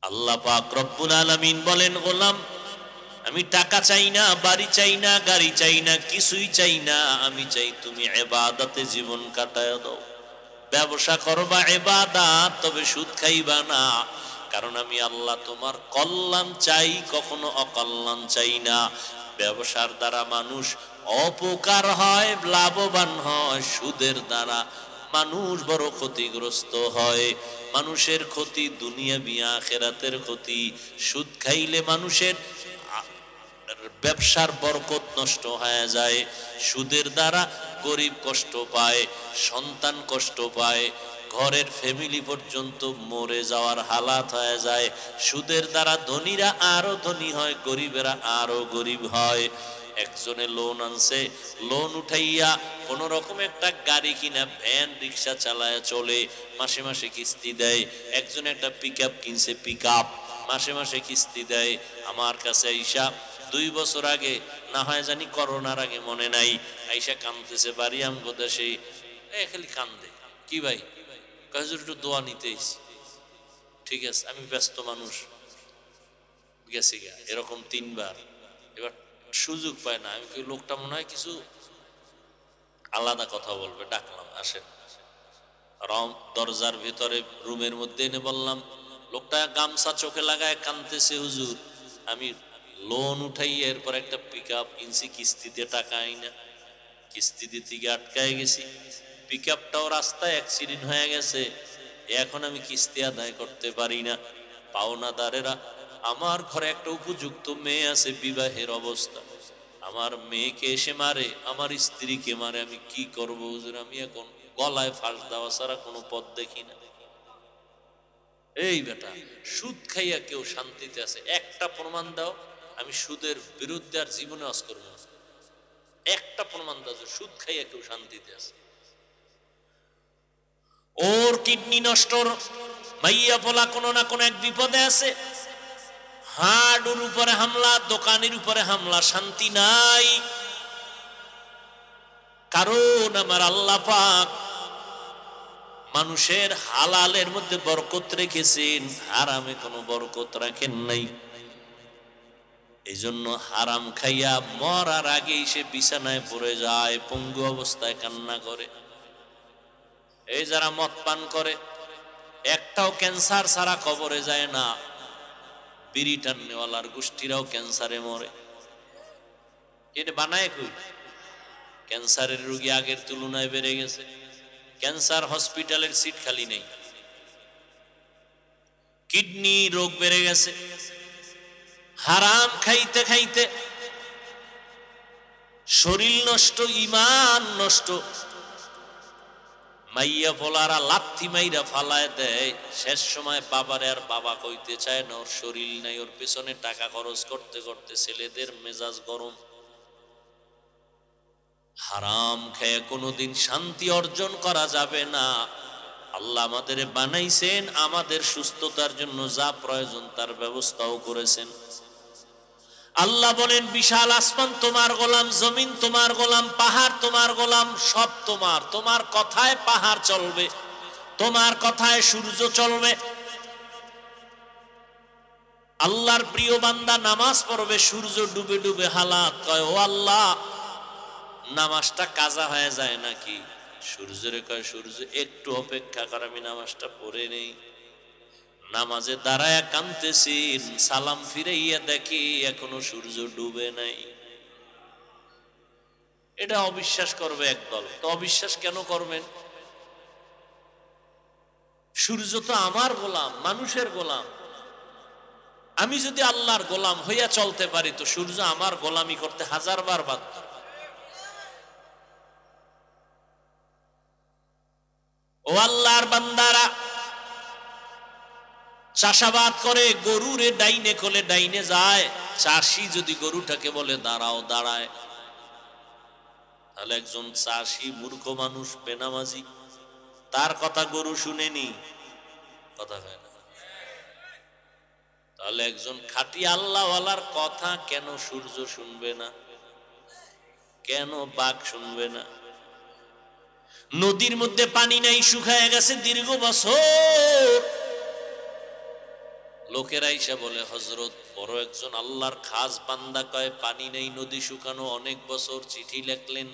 আল্লাহ পাক রব্বুল আলামিন বলেন, গোলাম আমি টাকা চাই না, বাড়ি চাই না, গাড়ি চাই না, কিছুই চাই না, আমি চাই তুমি ইবাদতে জীবন কাটায় দাও। ব্যবসা করবা ইবাদত, তবে সুদ খাইবা না, কারণ আমি আল্লাহ তোমার কল্যাণ চাই, কখনো অকল্যাণ চাই না। ব্যবসার দ্বারা মানুষ অপকার হয়, লাভবান হয়, সুদের দ্বারা মানুষ বড় ক্ষতিগ্রস্ত হয়। মানুষের ক্ষতি দুনিয়াবি আখিরাতের ক্ষতি। সুদ খাইলে মানুষের ব্যবসার বরকত নষ্ট হয়ে যায়। সুদের দ্বারা গরিব কষ্ট পায়, সন্তান কষ্ট পায়, ঘরের ফ্যামিলি পর্যন্ত মরে যাওয়ার হালাত হয়ে যায়। সুদের দ্বারা ধনীরা আরো ধনী হয়, গরিবেরা আরো গরিব হয়। একজনে লোন আনছে, লোন উঠাইয়া কোন রকম একটা গাড়ি কিনা, ভ্যান রিক্সা চালায় চলে, মাসে মাসে কিস্তি দেয়। একজন একটা পিকআপ কিনছে, পিকআপ মাসে মাসে কিস্তি দেয়। আমার কাছে আইসা 2 বছর আগে, না হয় জানি করোনার আগে মনে নাই, আইসা কান্দতেছে, বাড়ি আমগো দেশে খালি কান্দে। কি ভাই? হুজুর একটু দোয়া নিতে। ঠিক আছে, আমি ব্যস্ত মানুষ, গেছি গা এরকম 3 বার। এবার সুযোগ পায় না। আমি কি লোকটা মনে হয় কিছু আলাদা কথা বলবে, ডাকলাম, আসেন। দরজার ভিতরে রুমের মধ্যে এনে বললাম, লোকটা গামছা চোখে লাগায় কাঁদতেছে, হুজুর আমি লোন উঠাই, এরপর একটা পিকআপ কিনছি, কিস্তিতে টাকা আইনা কিস্তি দিতে গিয়ে আটকায় গেছি। পিকআপটাও রাস্তায় অ্যাক্সিডেন্ট হয়ে গেছে, এখন আমি কিস্তি আদায় করতে পারি না। পাওনাদারেরা, আমার ঘরে একটা উপযুক্ত মেয়ে আছে, বিবাহের অবস্থা, আমার মেয়েকে এসে মারে, আমার স্ত্রীকে মারে, আমি কি করবো হুজুর? আমি এখন গলায় ফাঁস দেওয়া ছাড়া কোনো পথ দেখি না। এই বেটা, সুদ খাইয়া কেউ শান্তিতে আছে? একটা প্রমাণ দাও, আমি সুদের বিরুদ্ধে আর জীবনে আজ করব না। একটা প্রমাণ দাও যে সুদ খাইয়া কেউ শান্তিতে আছে। ওর কিডনি নষ্ট, মাইয়া পোলা কোনো না কোনো এক বিপদে আছে, হাড়ুর উপরে হামলা, দোকানের উপরে হামলা, শান্তি নাই। কারণ আমার আল্লাহ পাক মানুষের হালালের মধ্যে বরকত রেখেছেন, হারামে কোনো বরকত রাখেন নাই। এই জন্য হারাম খাইয়া মরার আগেই সে বিছানায় পড়ে যায়, পঙ্গু অবস্থায় কান্না করে। এই যারা মদ পান করে, একটাও ক্যান্সার ছাড়া কবরে যায় না। বিড়ি টাননেওয়ালার গোষ্ঠীরাও ক্যান্সারে মরে। এটা বানায় কই? ক্যান্সারের রোগী আগের তুলনায় বেড়ে গেছে, ক্যান্সার হসপিটালের সিট খালি নেই। কিডনি রোগ বেড়ে গেছে, হারাম খাইতে খাইতে শরীর নষ্ট, ইমান নষ্ট। মাইয়া পোলারা লাথি মাইরা ফালায় দেয়, শেষ সময় বাবারে আর বাবা কইতে চায় না, ওর শরীর নাই, ওর পেছনে টাকা খরচ করতে করতে ছেলেদের মেজাজ গরম। হারাম খেয়ে কোনোদিন শান্তি অর্জন করা যাবে না। আল্লাহ আমাদের বানাইছেন আমাদের সুস্থতার জন্য, যা প্রয়োজন তার ব্যবস্থাও করেছেন। আল্লাহ বলেন, বিশাল আসমান তোমার গোলাম, জমিন তোমার গোলাম, পাহাড় তোমার গোলাম, সব তোমার। তোমার কথায় পাহাড় চলবে, তোমার কথায় সূর্য চলবে। আল্লাহর প্রিয় বান্দা নামাজ পড়বে, সূর্য ডুবে ডুবে হালাত কয়, ও আল্লাহ নামাজটা কাজা হয়ে যায় নাকি? সূর্যরে কয়, সূর্য একটু অপেক্ষা কর, আমি নামাজটা পড়ে নেই। নামাজে দাঁড়ায় কাঁদতেছি, সালাম ফিরাইয়া দেখি এখনো সূর্য ডুবে নাই। এটা অবিশ্বাস করবে একদল। তো অবিশ্বাস কেন করবেন? সূর্য তো আমার গোলাম, মানুষের গোলাম। আমি যদি আল্লাহর গোলাম হইয়া চলতে পারি, তো সূর্য আমার গোলামি করতে 1000 বার বাধ্য। ও আল্লাহর বান্দারা, চাষাবাদ করে, গরুরে ডাইনে কোলে ডাইনে যায়। চাষি যদি গরুটাকে বলে দাঁড়াও, দাঁড়ায়। তাহলে একজন চাষি মূর্খ মানুষ, বেনামাজি, তার কথা গরু শুনেনি, কথা হয় না। তাহলে একজন খাঁটি আল্লাহওয়ালার কথা কেন সূর্য শুনবে না? কেন বাঘ শুনবে না? নদীর মধ্যে পানি নাই, শুকায় গেছে দীর্ঘ বছর, লোকেরা এসে বলে, হযরত বড় একজন আল্লাহর খাস বান্দা, কয় পানি নেই, নদী শুকানো, অনেক বছর চিঠি লিখলেন।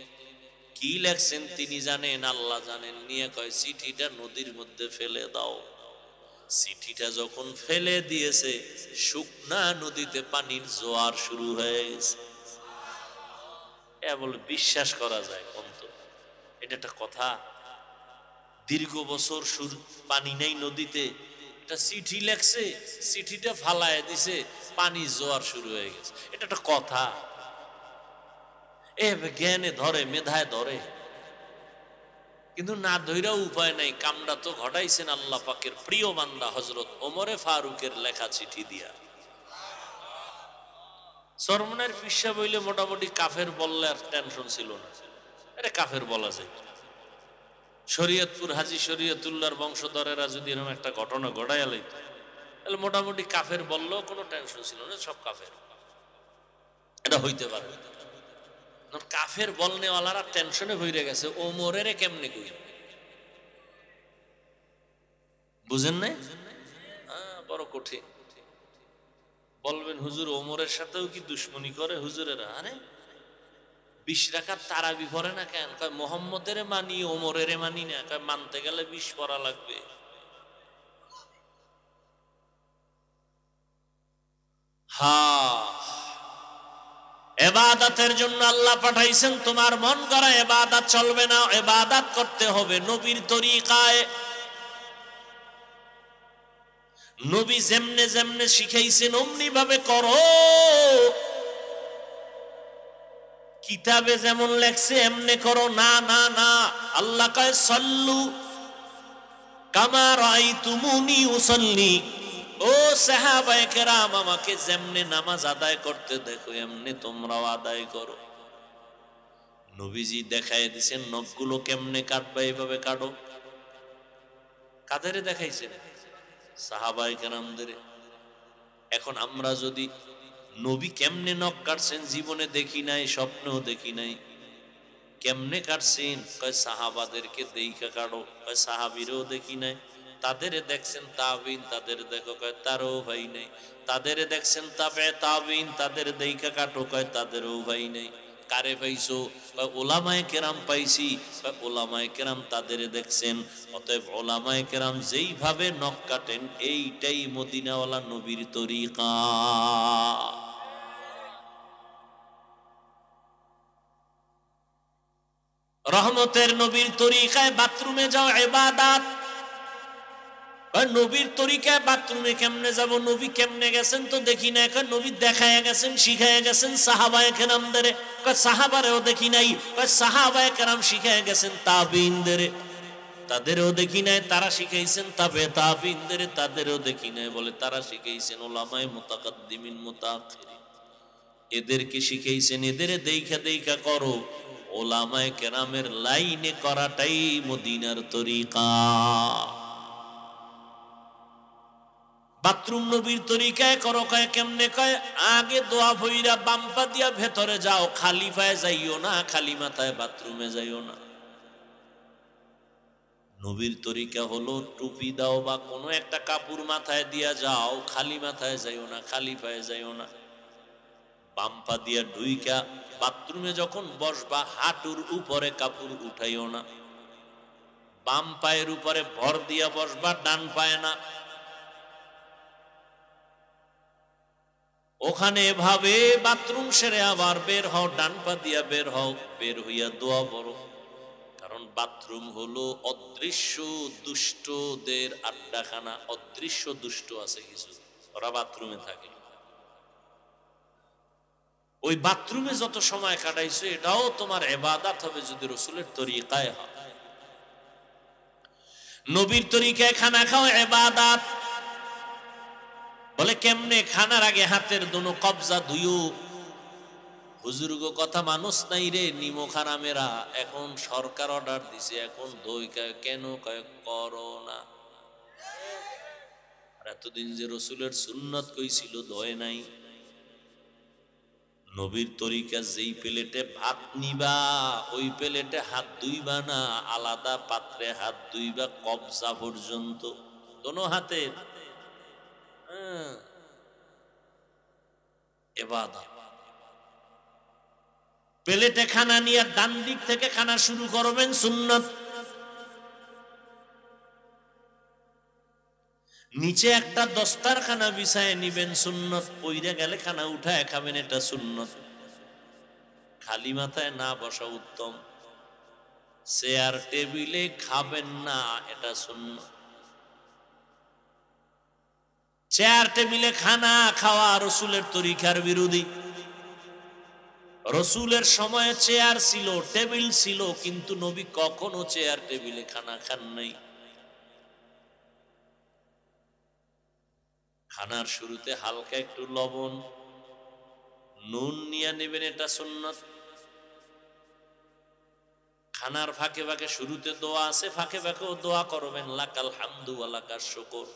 কি লেখছেন তিনি জানেন, আল্লাহ জানেন। নিয়ে কয় চিঠিটা নদীর মধ্যে ফেলে দাও। চিঠিটা যখন ফেলে দিয়েছে, শুকনা নদীতে পানির জোয়ার শুরু হয়ে গেছে। এ বলে বিশ্বাস করা যায় কোন? তো এটা একটা কথা? দীর্ঘ বছর পানি নেই নদীতে, এটা চিঠি লেখছে, চিঠিটা ফালায় দিছে, পানি জোয়ার শুরু হয়ে গেছে, এটা একটা কথা? এ জ্ঞানে ধরে, মেধায় ধরে, কিন্তু না ধইরাও উপায় নাই। কামটা তো ঘটাইছেন আল্লাহ পাকের প্রিয় বান্দা হযরত ওমরে ফারুকের লেখা চিঠি দিয়া। সরমনের পিসা বইলে মোটামুটি কাফের বললে আর টেনশন ছিল না, এটা কাফের বলা যায়। শরীয়তপুর হাজী শরীয়তুল্লাহর বংশধরেরা যদি এরকম একটা ঘটনা ঘটাইয়া লইত, তাহলে মোটামুটি কাফের বললেও কোনো টেনশন ছিল না, সব কাফের, এটা হইতে পারে। কাফের বলনেওয়ালারা টেনশনে ভরে গেছে, ওমরের কেমনে কই, বুঝেন নাই? বড় কঠিন। বলবেন হুজুর ওমরের সাথেও কি দুশ্মনী করে হুজুরেরা? আরে 20 রাকাত তারাবি পড়ে না কেন? কয় মোহাম্মদের মানি, ওমরের মানি না। কয় মানতে গেলে 20 পড়া লাগবে। ইবাদতের জন্য আল্লাহ পাঠাইছেন, তোমার মন গড়া ইবাদত চলবে না, ইবাদত করতে হবে নবীর তরিকায়। নবী যেমনে যেমনে শিখাইছেন অমনি ভাবে করো। কিতাবে যেমন লেখছে এমনে করো না, না না। আল্লাহ কয় সাল্লু কামা রাআইতুমুনি উসাল্লি। ও সাহাবায়ে কেরাম, আমাকে যেমনে নামাজ আদায় করতে দেখো এমনি তোমরাও আদায় করো। নবীজি দেখায় দিয়েছেন নখগুলো কেমনে কাটবা, এইভাবে কাটো। কাদের দেখাইছেন? সাহাবায়ে কেরামদের। এখন আমরা যদি নবী কেমনে নখ কাটছেন জীবনে দেখি নাই, স্বপ্নেও দেখি নাই, কেমনে কাটছেন? কয় সাহাবাদেরকে দেইখা কাটো। কয় সাহাবীরও দেখি নাই। তাদের দেখছেন তাবিন, তাদের দেখো, কয় তারও ভাই নাই। তাদের দেখছেন তাবে তাবিন, তাদের দেইখা কাটো, কয় তাদেরও ভাই নাই। কারে পাইছো? কয় ওলামায়ে কেরাম পাইছি। কয় ওলামায়ে কেরাম তাদের দেখছেন। অতএব ওলামায়ে কেরাম যেইভাবে নখ কাটেন এইটাই মদিনাওয়ালা নবীর তরিকা। রহমতের নবীর তরিকায় বাথরুমে যাও ইবাদত। নবীর তরিকায় বাথরুমে কেমনে যাব? নবী কেমনে গেছেন তো দেখি না। এখন নবী দেখায় গেছেন, শিখায় গেছেন সাহাবায়ে কেরামদের। কয় সাহাবারেও দেখি নাই। কয় সাহাবায়ে কেরাম শিখায় গেছেন তাবিইনদের, তাদেরও দেখি নাই। তারা শিখাইছেন তাবে তাবিইনদের, তাদেরও দেখি নাই। বলে তারা শিখাইছেন উলামায়ে মুতাকাদ্দিমিন মুতাআখিরিন, এদেরকে শিখাইছেন। এদের দেইখা দেইখা করো। ওলামায়ে কেরামের লাইনে করাটাই মদিনার তরিকা। বাথরুম নবীর তরিকায় করো। কয় কেমনে? কয় আগে দোয়া ভইরা বাম পা দিয়া ভেতরে যাও, খালি পায়ে যাইও না, খালি মাথায় বাথরুমে যাইও না। নবীর তরিকা হলো টুপি দাও বা কোনো একটা কাপড় মাথায় দিয়া যাও, খালি মাথায় যাইও না, খালি পায়ে যাইও না। বাম পা দিয়া ঢুইকা বাথরুমে যখন বসবা হাঁটুর উপরে কাপড় উঠাইও না। বাম পায়ের উপরে ভর দিয়া বসবা, ডান পায়ে না। ওখানে এভাবে বাথরুম সেরে আবার বের হও, ডান পা দিয়া বের হও, বের হইয়া দোয়া পড়ো। কারণ বাথরুম হলো অদৃশ্য দুষ্টদের আড্ডাখানা। অদৃশ্য দুষ্ট আছে কিছু, ওরা বাথরুমে থাকে। ওই বাথরুমে যত সময় কাটাইছো এটাও তোমার ইবাদত হবে যদি রাসূলের তরিকায় হয়। নবীর তরিকায় খানা খাও ইবাদত। বলে কেমনে? খানার আগে হাতের দুনো কবজা ধুইও। হুজুর গো কথা মানুষ নাই রে, নিমো খারামেরা এখন সরকার অর্ডার দিছে, এখন দই কেন? কয় করো না। আর এতদিন যে রাসূলের সুন্নাত কইছিল দয় নাই। নবীর তরিকা যেই প্লেটে ভাত নিবা ওই প্লেটে হাত ধুইবা না, আলাদা পাত্রে হাত ধুইবা কবজা পর্যন্ত, দোনো হাতের। ইবাদত। প্লেটে খানা নিয়ে ডান দিক থেকে খানা শুরু করবেন, সুন্নাত। নিচে একটা দস্তারখানা বিছায় নিবেন, সুন্নত। পইরা গেলে খানা উঠায় খাবেন, এটা সুন্নত। খালি মাথায় না বসা উত্তম। চেয়ার টেবিলে খাবেন না, এটা সুন্নত। চেয়ার টেবিলে খানা খাওয়া রসুলের তরিকার বিরোধী। রসুলের সময়ে চেয়ার ছিল, টেবিল ছিল, কিন্তু নবী কখনো চেয়ার টেবিলে খানা খান নাই। খানার শুরুতে হালকা একটু লবণ নুন নিয়ে নেবেন, এটা সুন্নত। খানার ফাঁকে ফাঁকে শুরুতে দোয়া আছে, ফাঁকে ফাঁকেও দোয়া করবেন, লাকাল হামদু ওয়া লাকাশ শুকর।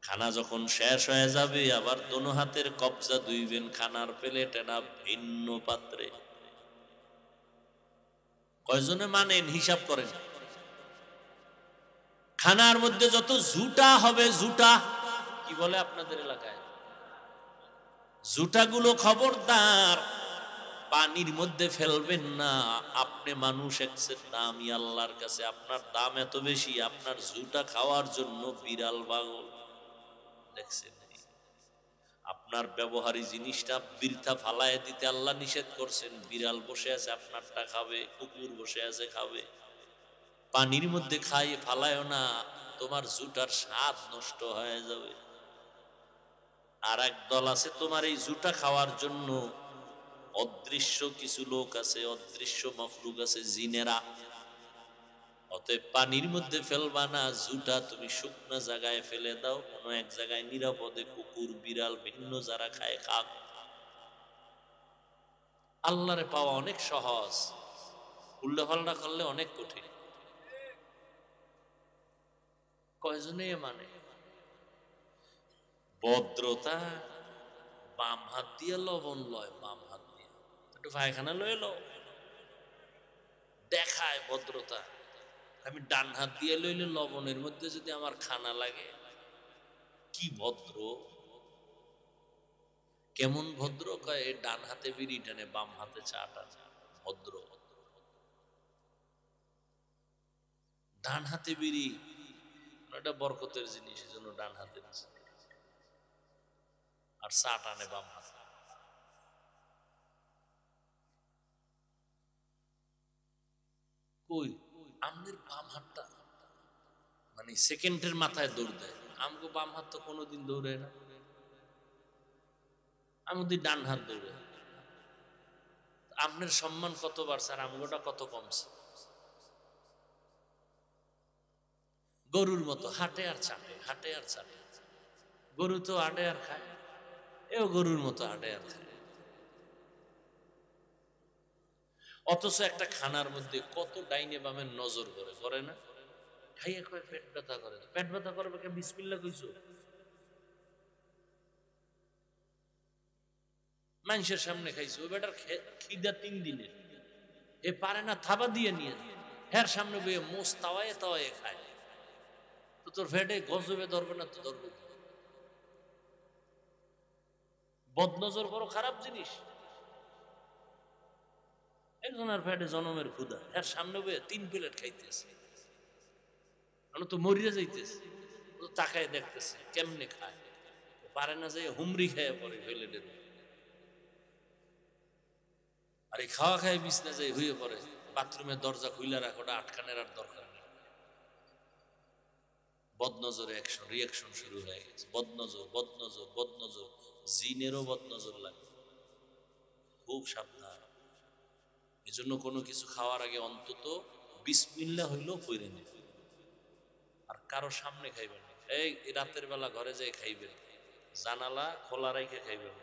খানা যখন শেষ হয়ে যাবে, আবার দোনো হাতের কবজা ধুইবেন, খানার প্লেটে না ভিন্ন পাত্রে। কয়জনে মানেন হিসাব করেন। খানার মধ্যে যত জুটা হবে, জুটা কি বলে আপনাদের এলাকায়, জুটাগুলো খবরদার পানির মধ্যে ফেলবেন না। আপনি মানুষ একসের দামি আল্লাহর কাছে, আপনার দাম এত বেশি, আপনার জুটা খাওয়ার জন্য বিড়াল পাগল। দেখছেন, আপনার ব্যবহারী জিনিসটা বৃথা ফালায় দিতে আল্লাহ নিষেধ করছেন। বিড়াল বসে আছে, আপনারটা খাবে, কুকুর বসে আছে খাবে। পানির মধ্যে খাইয়ে ফালায়ও না, তোমার জুটার স্বাদ নষ্ট হয়ে যাবে। আর এক দল আছে তোমার এই জুটা খাওয়ার জন্য, অদৃশ্য কিছু লোক আছে, অদৃশ্য মখলুক আছে, জিনেরা। অতএব পানির মধ্যে ফেলবা না, জুটা তুমি শুকনো জায়গায় ফেলে দাও, কোনো এক জায়গায় নিরাপদে, কুকুর বিড়াল ভিন্ন যারা খায় খাক। আল্লাহরে পাওয়া অনেক সহজ, উল্টা পাল্টা করলে অনেক কঠিন। কয়জনে মানে ভদ্রতা, বাম হাত দিয়ে লবণ লয়, বাম হাত দিয়ে একটু পায়খানা লয়ে লো, দেখায় ভদ্রতা। আমি ডান হাত দিয়ে লইলে লবণের মধ্যে যদি আমার খানা লাগে, কি ভদ্র, কেমন ভদ্র। কয় ডান হাতে বিড়ি টানে, বাম হাতে চা টানে, ভদ্র। ডান হাতে বিড়ি এটা বরকতের জিনিস, এজন্য ডান হাতে, আর চা টানে বাম হাতে। কই আমাদের বাম হাতটা মানে সেকেন্ডের মাথায় দৌড় দেয়, আমাকে বাম হাত তো কোনোদিন দৌড়ে না, আমাদের ডান হাত দৌড়ে। আপনার সম্মান কত বাড়ছে আর আমগোটা কত কমছে। গরুর মতো হাঁটে আর চাটে, হাঁটে আর চাটে। গরু তো হাঁটে আর খায়, এও গরুর মতো হাঁটে আর খায়। অথচ একটা খানার মধ্যে কত ডাইনে বামের নজর করে, করে না? খাইয়া কয় পেট ব্যথা করে, পেট ব্যথা করবে কে? বিসমিল্লাহ কইছো। মানুষের সামনে খাইছো, ওই বেটার খিদা 3 দিনের, এ পারে না থাবা দিয়ে নিয়ে হের সামনে বইয়ে মোষ তাওয়ায় তাওয়ায় খায়। তো তোর ফেটে গজবে ধরবে না তো ধরবে। বদনজর বড় খারাপ জিনিস। একজনের ফেটে জনমের ক্ষুধা, এর সামনে বইয়ে 3 প্লেট খাইতেছে, আমরা তো মরিয়া যাইতেছে, ও তাকায় দেখতেছে কেমনে খায়, পারে না যাই হুমরি খায় পরে ফেলে দেবে। আর এই খাওয়া খায় বিছনা যায় হইয়ে পড়ে, বাথরুমের দরজা খুইলা রাখোটা আটকানের আর দরকার নেই। বদনজরে অ্যাকশন রিয়াকশন শুরু হয়ে গেছে। বদনজর বদনজর বদনজর, জিনেরও বদনজর লাগে। খুব সাবধান। এজন্য কোনো কিছু খাওয়ার আগে অন্তত বিসমিল্লাহ হইলেও কইরে নেবে। আর কারো সামনে খাইবেন না। এই রাতের বেলা ঘরে যাই খাইবেন, জানালা খোলা রাইখে খাইবেন,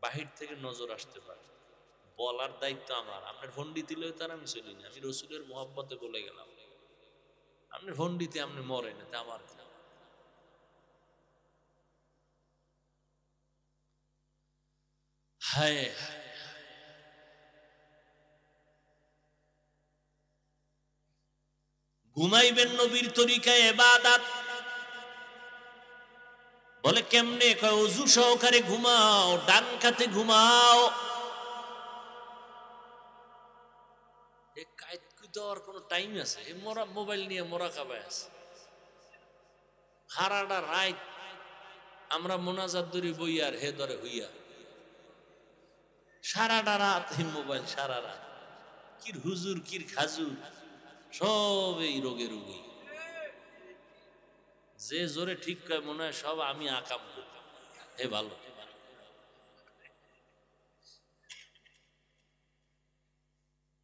বাহির থেকে নজর আসতে পারে। বলার দায়িত্ব আমার। আপনার ফন্ডি দিলে তার আমি চলি না, আমি রসুলের মোহাব্বতে বলে গেলাম। আপনি ফন্ডিতে আপনি মরেন, এটা আমার। হায়, ঘুমাইবেন নবীর তরিকায় ইবাদত। বলে কেমনে? কয় অজু সহকারে ঘুমাও, ডান কাতে ঘুমাও। এ কায়েত দেওয়ার কোনো টাইম আছে? এ মোরা মোবাইল নিয়ে মোরা খাবায় আছে। হারাটা রাত আমরা মোনাজাত ধরি বই আর হে ধরে হইয়া সারাটা রাত এই মোবাইল, সারা রাত। কির হুজুর কির খাজুর সব এই রোগে রোগী। যে জোরে ঠিক কয় মনে হয় সব আমি আকাম করি। হে ভালো,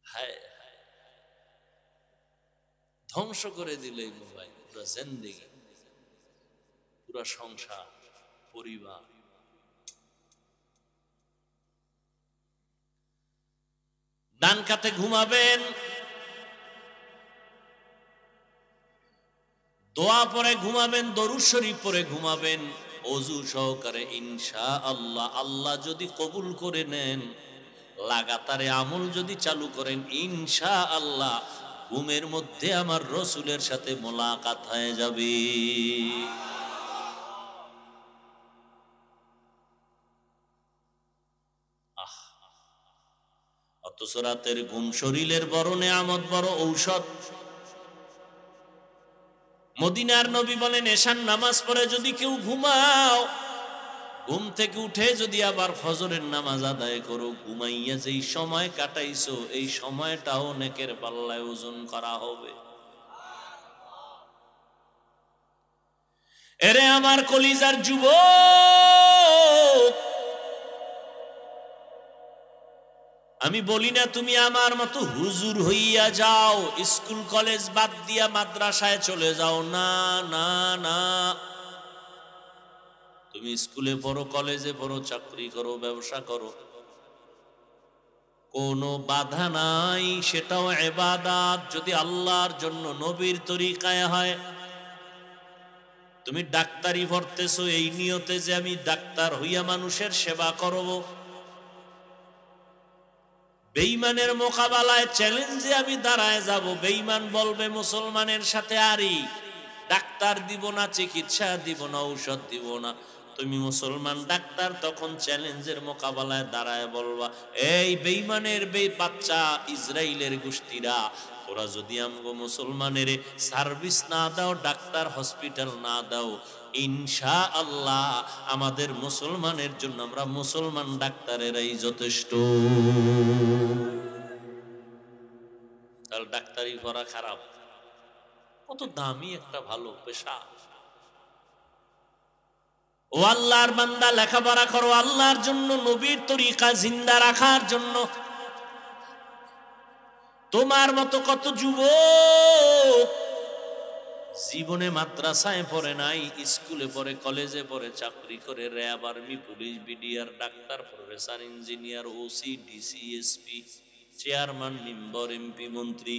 হায় ধ্বংস করে দিল এই মোবাইল পুরা জিন্দেগি, পুরা সংসার, পরিবার। ডান কাতে ঘুমাবেন, দোয়া পরে ঘুমাবেন, দরুদ শরীফ পরে ঘুমাবেন অজু সহকারে। ইনশাআল্লাহ আল্লাহ যদি কবুল করে নেন, লাগাতারে আমল যদি চালু করেন, ইনশাআল্লাহ ঘুমের মধ্যে আমার রসুলের সাথে মোলাকাত হয়ে যাবে। অথচ রাতের ঘুম শরীরের বড় নেয়ামত, বড় ঔষধ। মদিনার নবী বলেন, এশার নামাজ পড়ে যদি কেউ ঘুমাও, ঘুম থেকে উঠে যদি আবার ফজরের নামাজ আদায় করো, ঘুমাইয়া যেই সময় কাটাইছো এই সময়টাও নেকের পাল্লায় ওজন করা হবে। এরে আমার কলিজার যুবক, আমি বলি না তুমি আমার মতো হুজুর হইয়া যাও, স্কুল কলেজ বাদ দিয়া মাদ্রাসায় চলে যাও, না না না। তুমি স্কুলে পড়ো, কলেজে পড়ো, চাকরি করো, ব্যবসা করো, কোনো বাধা নাই, সেটাও ইবাদত যদি আল্লাহর জন্য নবীর তরিকায় হয়। তুমি ডাক্তারি পড়তেছো এই নিয়তে যে আমি ডাক্তার হইয়া মানুষের সেবা করব, বেঈমানের মোকাবেলায় চ্যালেঞ্জে আমি দাঁড়ায় যাব। বেঈমান বলবে মুসলমানের সাথে আরি, ডাক্তার দিব না, চিকিৎসা দিব না, ঔষধ দিব না। তুমি মুসলমান ডাক্তার, তখন চ্যালেঞ্জের মোকাবেলায় দাঁড়ায় বলবা, এই বেঈমানের বাচ্চা ইসরায়েলের গোষ্ঠীরা, ওরা যদি আমগো মুসলমানের সার্ভিস না দাও, ডাক্তার হসপিটাল না দাও, ইনশাআল্লাহ আমাদের মুসলমানের জন্য আমরা মুসলমান ডাক্তারেরাই যথেষ্ট। তাহলে ডাক্তারি করা খারাপ? কত দামি একটা ভালো পেশা। ও আল্লাহর বান্দা, লেখাপড়া করো আল্লাহর জন্য, নবীর তরিকা জিন্দা রাখার জন্য। তোমার মতো কত যুবক জীবনে মাদ্রাসায় পড়ে নাই, স্কুলে পড়ে, কলেজে পড়ে, চাকরি করে, RAB, army, police, BDR, doctor, professor, engineer, OC, DC, SP, chairman, member, MP, মন্ত্রী,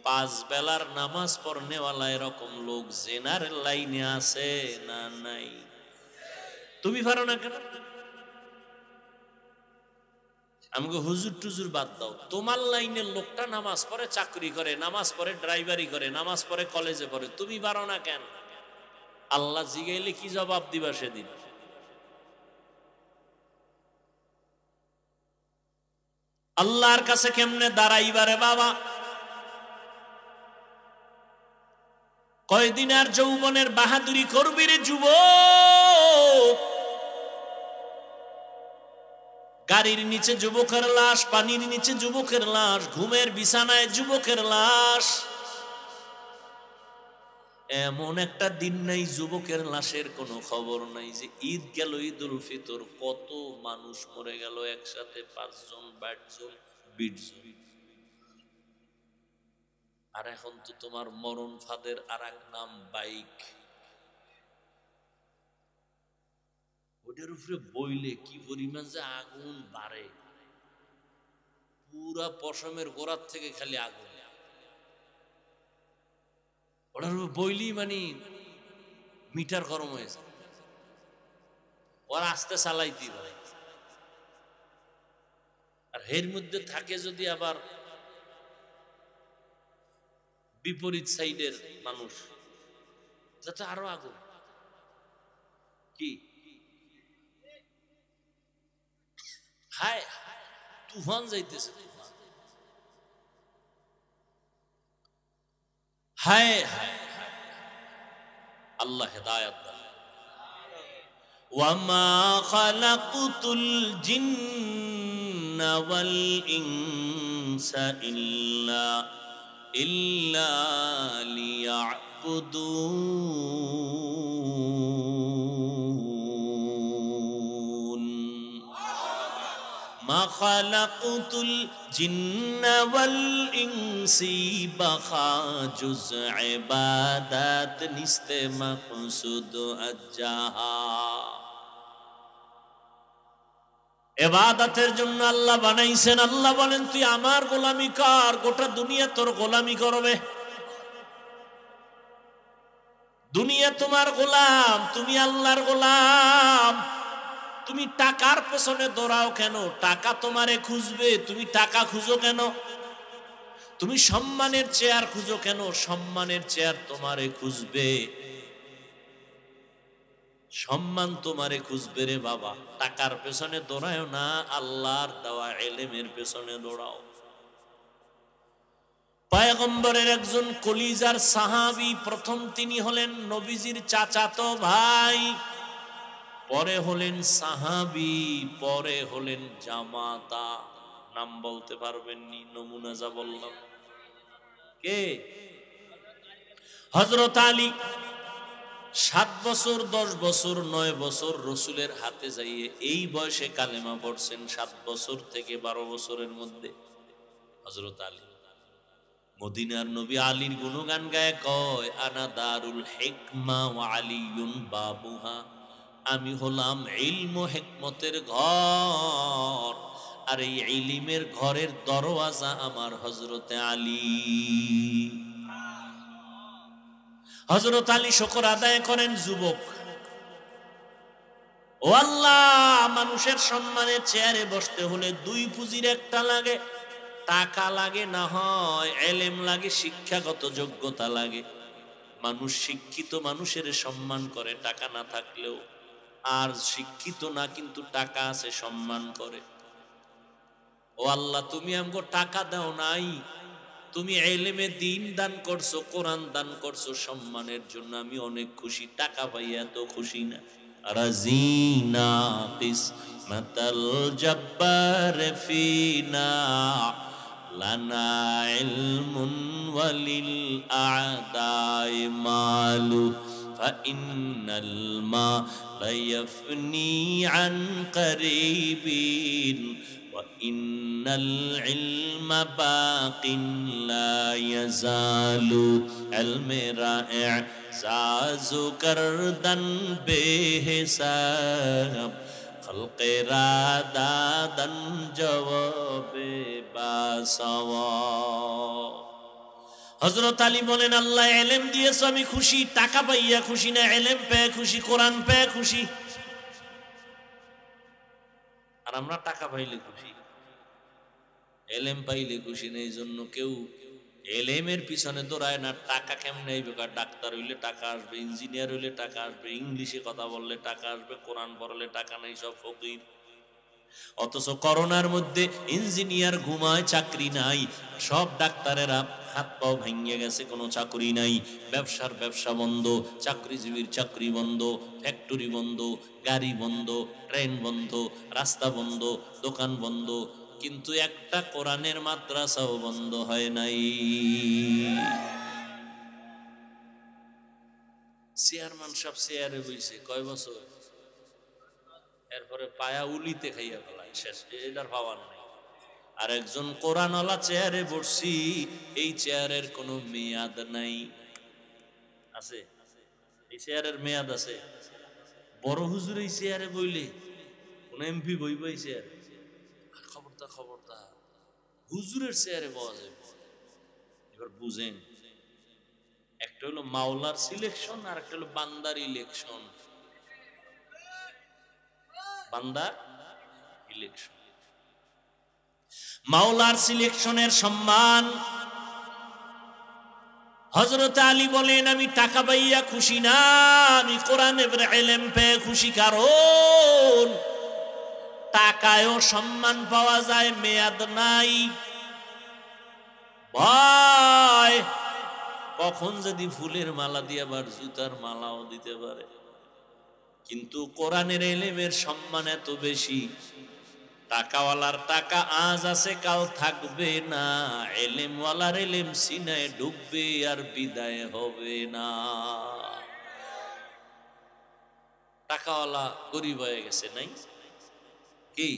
5 বেলার নামাজ পড়নেওয়ালা এরকম লোক জেনারেল লাইনে আছে না নাই? তুমি পারো না কেন? আমাকে হুজুর টুজুর বাদ দাও, তোমার লাইনের লোকটা নামাজ পড়ে, চাকরি করে, নামাজ পড়ে, ড্রাইভারি করে, নামাজ পড়ে, কলেজে পড়ে, তুমি পারো না কেন? আল্লাহ জিগাইলে কি জবাব দিবা সেদিন? আল্লাহর কাছে কেমনে দাঁড়াইবারে বাবা? কয়দিন আর যৌবনের বাহাদুরি করবি রে যুবক? গাড়ির নিচে যুবকের লাশ, পানির নিচে যুবকের লাশ, ঘুমের বিছানায় যুবকের লাশ। এমন একটা দিন নাই যুবকের লাশের কোনো খবর নাই। যে ঈদ গেল, ঈদুল ফিতর, কত মানুষ মরে গেল একসাথে, 5 জন, 8 জন, 20 জন। আর এখন তো তোমার মরণ ফাঁদের আর এক নাম বাইক। ওটার উপরে বইলে কি পরিমাণ যে আগুন বাড়ে, পুরা পশমের গোড়ার থেকে খালি আগুন। ওটার উপরে বইলি মানে মিটার গরম হয়ে যায়। ওরা আস্তে চালাইতে পারে। আর এর মধ্যে থাকে যদি আবার বিপরীত সাইডের মানুষ, যাতে আরো আগুন। কি হায় তুফান যাইতেছে, হায় হায় আল্লাহ হেদায়েত দান। ওয়ামা খালাকুতুল জিন্না ওয়াল ইনসা ইল্লা লিয়াবুদুন। মা খালাকুতুল জিন্না ওয়াল ইনসি বাখা জুজ ইবাদাত নিস্তে মাকসুদ আজ্জাহা। ইবাদতের জন্য আল্লাহ বানাইছেন। আল্লাহ বলেন তুই আমার গোলামি কর, গোটা দুনিয়া তোর গোলামি করবে। দুনিয়া তোমার গোলাম, তুমি আল্লাহর গোলাম। তুমি টাকার পেছনে দৌড়াও কেন? টাকা তোমারে খুঁজবে, তুমি টাকা খুঁজো কেন? তুমি সম্মানের চেয়ার খুঁজো কেন? সম্মানের চেয়ার তোমারে খুঁজবে, সম্মান তোমারে খুঁজবে রে বাবা। টাকার পেছনে দৌড়াও না, আল্লাহর দেওয়া ইলমের পেছনে দৌড়াও। পয়গম্বরের একজন কলিজার সাহাবী, প্রথম তিনি হলেন নবীজির চাচাতো ভাই, পরে হলেন সাহাবী, পরে হলেন জামাতা। নাম বলতে পারবেননি, নমুনা যা বললাম। কে? হযরত আলী। 7 বছর 10 বছর 9 বছর রসুলের হাতে যাইয়ে এই বয়সে কালেমা পড়ছেন। 7 বছর থেকে 12 বছরের মধ্যে হযরত আলী। মদিনার নবী আলীর গুণগান গায়, কয় আনা দারুল হিকমা ওয়া আলিয়ুন বাবুহা। আমি হলাম ইলম ও হিকমতের ঘর, আর এই ইলমের ঘরের দরওয়াজা আমার হযরতে আলী। হযরত আলী শুকর আদায় করেন। যুবক, ও আল্লাহ, মানুষের সম্মানের চেয়ারে বসতে হলে 2 পুঁজির একটা লাগে, টাকা লাগে, না হয় ইলম লাগে, শিক্ষাগত যোগ্যতা লাগে। মানুষ শিক্ষিত মানুষের সম্মান করে টাকা না থাকলেও, আর শিক্ষিত না কিন্তু টাকা আছে সম্মান করে। ও আল্লাহ, তুমি আমাকে টাকা দাও নাই, তুমি ইলমে দ্বীন দান করছো, কোরআন দান করছো, সম্মানের জন্য আমি অনেক খুশি। টাকা পাইয়া তো খুশি না। রাজিনা কিসমাতাল জব্বার ফিনা লানা ইলমুন ওয়ালিল আ'দাই মালু ফাইন্নাল মা লা ইয়াফনি আন করিবিন ওয়াইন্নাল ইলমা বাকিন লা ইয়াজালু আল মেরা ইজাজু করদান বেহিসাব খলকেরা দাদান জবাবে বাসাওয়া। হযরত আলী বলেন, আল্লাহ ইলম দিয়েছো, আমি খুশি। টাকা পাইয়া খুশি না, ইলম পেয়ে খুশি, কোরআন পেয়ে খুশি। আর আমরা টাকা পাইলে খুশি, ইলম পাইলে খুশি না। এই জন্য কেউ ইলমের পিছনে দৌড়ায় না। টাকা কেমনে আইবে? ডাক্তার হইলে টাকা আসবে, ইঞ্জিনিয়ার হইলে টাকা আসবে, ইংলিশে কথা বললে টাকা আসবে, কোরআন পড়লে টাকা নাই, সব ফকির। অথচ করোনার মধ্যে ইঞ্জিনিয়ার ঘুমায়, চাকরি নাই। সব ডাক্তারেরা হাত পাও ভেঙে গেছে, কোনো চাকরি নাই। ব্যবসার ব্যবসা বন্ধ, চাকরিজীবীর চাকরি বন্ধ, ফ্যাক্টরি বন্ধ, গাড়ি বন্ধ, ট্রেন বন্ধ, রাস্তা বন্ধ, দোকান বন্ধ, কিন্তু একটা কোরআনের মাদ্রাসাও বন্ধ হয় নাই। চেয়ারম্যান সব চেয়ারে বইছে কয় বছর, এরপরে পায়া উলিতে খাইয়া ফেলায়, শেষ, এটার পাওয়ার নাই। আর একজন কোরআনওয়ালা চেয়ারে বসছি, এই চেয়ারের কোনো মেয়াদ নাই। আছে? এই চেয়ারের মেয়াদ আছে? বড় হুজুর এই চেয়ারে বইলে কোন এমপি বইব এই চেয়ারে? খবরদার খবরদার, হুজুরের চেয়ারে বলা যাবে। এবার বুঝেন, একটা হলো মাওলার সিলেকশন, আর একটা হলো বান্দার ইলেকশন। বান্দার ইলেকশন, মাওলার সিলেকশনের সম্মান হযরত আলী বলেন আমি টাকা পাইয়া খুশি না, আমি কোরআনের ইলম পেয়ে খুশি। কারণ টাকায়ও সম্মান পাওয়া যায়, মেয়াদ নাই। ভাই কখন যদি ফুলের মালা দিয়ে আবার জুতার মালাও দিতে পারে, কিন্তু কোরআনের ইলমের সম্মান এত বেশি। টাকাওয়ালার টাকা আজ আছে কাল থাকবে না, ইলমওয়ালার ইলম সিনায় ডুববে আর বিদায় হবে না। টাকাওয়ালা গরিব হয়ে গেছে নাই কি?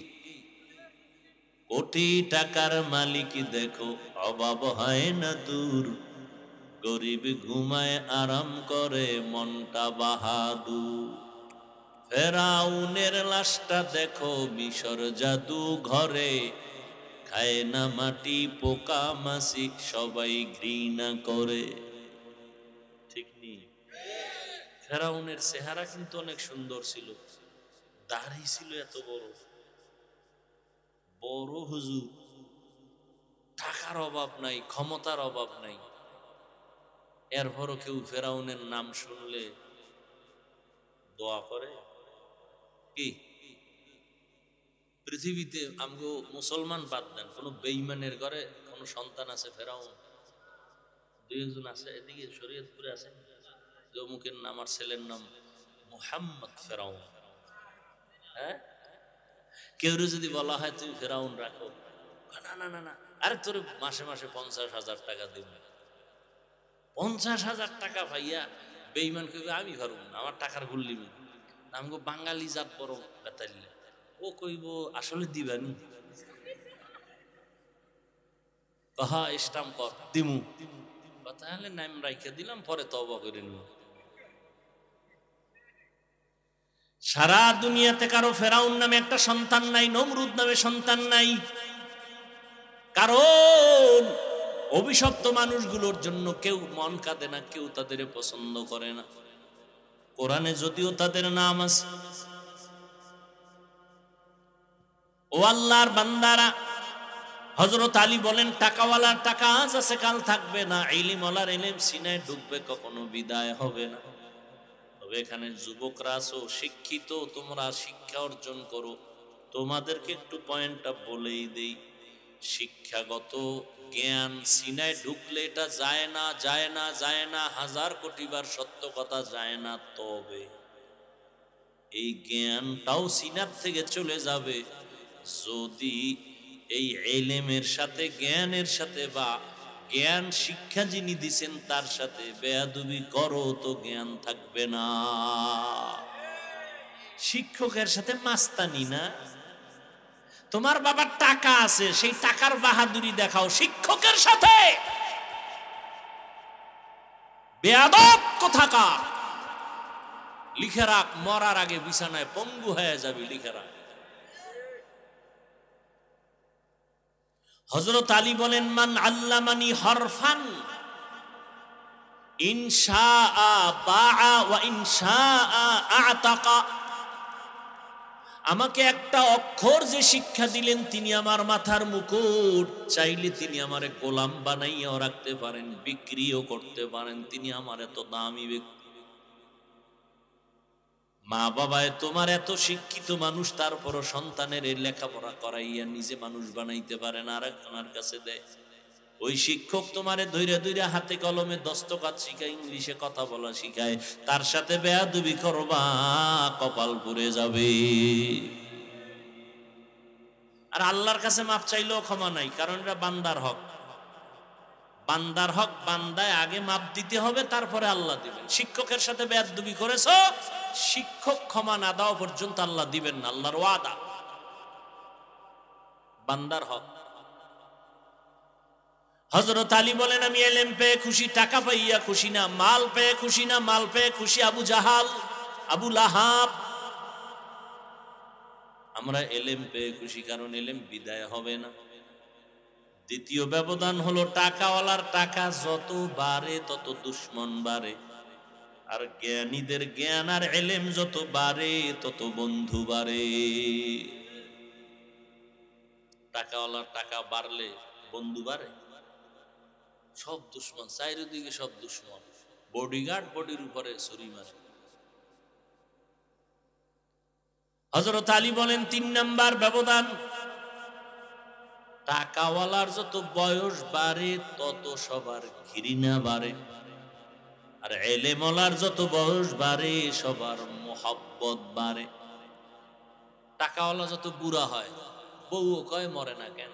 কোটি টাকার মালিক দেখো অভাব হয় না দূর, গরিব ঘুমায় আরাম করে মনটা বাহাদুর। ফেরাউনের লাশটা দেখো মিশর জাদু ঘরে, খায় না মাটি পোকা মাছি সবাই ঘৃণা করে। ঠিক নেই? ফেরাউনের চেহারা কিন্তু অনেক সুন্দর ছিল, দাড়ি ছিল এত বড় বড়। হুজুর টাকার অভাব নাই, ক্ষমতার অভাব নাই, এরপরও কেউ ফেরাউনের নাম শুনলে দোয়া করে কি? পৃথিবীতে আমগো মুসলমান বাদ দেন, কোন বেঈমানের ঘরে কোন সন্তান আছে ফেরাউন? দুই একজন আছে, এদিকে শরীয়তপুরে আছে, যে অমুকের নাম, আমার ছেলের নাম মুহাম্মদ ফেরাউন। হ্যাঁ, কেউ যদি বলা হয় তুমি ফেরাউন রাখো, না না না না, আরে তোর মাসে মাসে 50,000 টাকা দিব। 50,000 টাকা ভাইয়া বেঈমান কইবে আমি পারব না, আমার টাকার গুল্লি নেই। আমগো বাঙালি জাত বড় বেতাইলে, ও কইব আসলে দিবানি, কহা স্টাম্প কর দিমু, তাহলে নাম রাইখা দিলাম, পরে তওবা করে নিব। সারা দুনিয়াতে কারো ফেরাউন নামে একটা সন্তান নাই, নমরুদ নামে সন্তান নাই। কারণ অভিশপ্ত মানুষগুলোর জন্য কেউ মন কাঁদে না, কেউ তাদের পছন্দ করে না। কোরআনে যদিও তাদের নাম আছে। ও আল্লাহর বান্দারা, হযরত আলী বলেন টাকাওয়ালার টাকা আজ আছে কাল থাকবে না, ইলমওয়ালার ইলম সিনায় ডুববে কখনো বিদায় হবে না। তবে এখানে যুবকরা আছো, শিক্ষিত, তোমরা শিক্ষা অর্জন করো। তোমাদেরকে একটু পয়েন্টটা বলেই দেই, শিক্ষাগত জ্ঞান সিনায় ঢুকলে এটা যায় না, যায় না, যায় না, 1000 কোটিবার সত্য কথা যায় না। তবে এই জ্ঞানটাও সিনার থেকে চলে যাবে যদি এই ইলমের সাথে, জ্ঞানের সাথে, বা জ্ঞান শিক্ষা যিনি দিছেন তার সাথে বেয়াদবি করো, তো জ্ঞান থাকবে না। শিক্ষকের সাথে মাস্তানি না, তোমার বাবার টাকা আছে, সেই টাকার বাহাদুরি দেখাও, শিক্ষকের সাথে বেয়াদব কোথাকার। লিখে রাখ, মরার আগে বিছানায় পঙ্গু হয়ে যাবে, লিখে রাখ। হযরত আলী বলেন মান আল্লামানি হরফান ইনশাআ বাআ ওয়া ইনশাআ আ'তাকা। আমাকে একটা অক্ষর যে শিক্ষা দিলেন, তিনি আমার মাথার মুকুট, চাইলে তিনি আমারে গোলাম বানাইয়াও রাখতে পারেন, বিক্রিও করতে পারেন। তিনি আমার এত দামি ব্যক্তি। মা বাবায় তোমার এত শিক্ষিত মানুষ, তারপরও সন্তানের এই লেখাপড়া করাইয়া নিজে মানুষ বানাইতে পারে না, আরেকজনের কাছে দেয়। ওই শিক্ষক তোমারে ধৈর্য ধৈর্য হাতে কলমে দস্তখত শিখায়, ইংলিশে কথা বলা শিখায়, তার সাথে বেয়াদবি করবা, কপাল পুড়ে যাবে। আর আল্লাহর কাছে মাপ চাইলেও ক্ষমা নাই, কারণ এটা বান্দার হক। বান্দার হক বান্দায় আগে মাপ দিতে হবে, তারপরে আল্লাহ দিবেন। শিক্ষকের সাথে বেয়াদবি করেছো, শিক্ষক ক্ষমা না দেওয়া পর্যন্ত আল্লাহ দিবেন না, আল্লাহর ওয়াদা। বান্দার হক। হযরত আলী বলেন আমি ইলম পেয়ে খুশি, টাকা পাইয়া খুশি না, মাল পেয়ে খুশি না, মাল পেয়ে খুশি আবু জাহাল, আবু লাহাব। আমরা ইলম পেয়ে খুশি, কারণ ইলম বিদায় হবে না। দ্বিতীয় ব্যবধান হলো টাকাওয়ালার টাকা যত বাড়ে তত দুশ্মন বাড়ে, আর জ্ঞানীদের জ্ঞান আর ইলম যত বাড়ে তত বন্ধু বাড়ে। টাকাওয়ালার টাকা বাড়লে বন্ধু বাড়ে, সব দুশ্মন, চারিদিকে সব দুশ্মন। বডিগার্ড বডির উপরে ছুরি মারে। হযরত আলী বলেন ৩ নাম্বার ব্যবধান, টাকাওয়ালার যত বয়স বাড়ে তত সবার ঘৃণা বাড়ে, আর এলেমওয়ালার যত বয়স বাড়ে সবার মোহাব্বত বাড়ে। টাকাওয়ালা যত বুড়া হয়, বউও কয় মরে না কেন,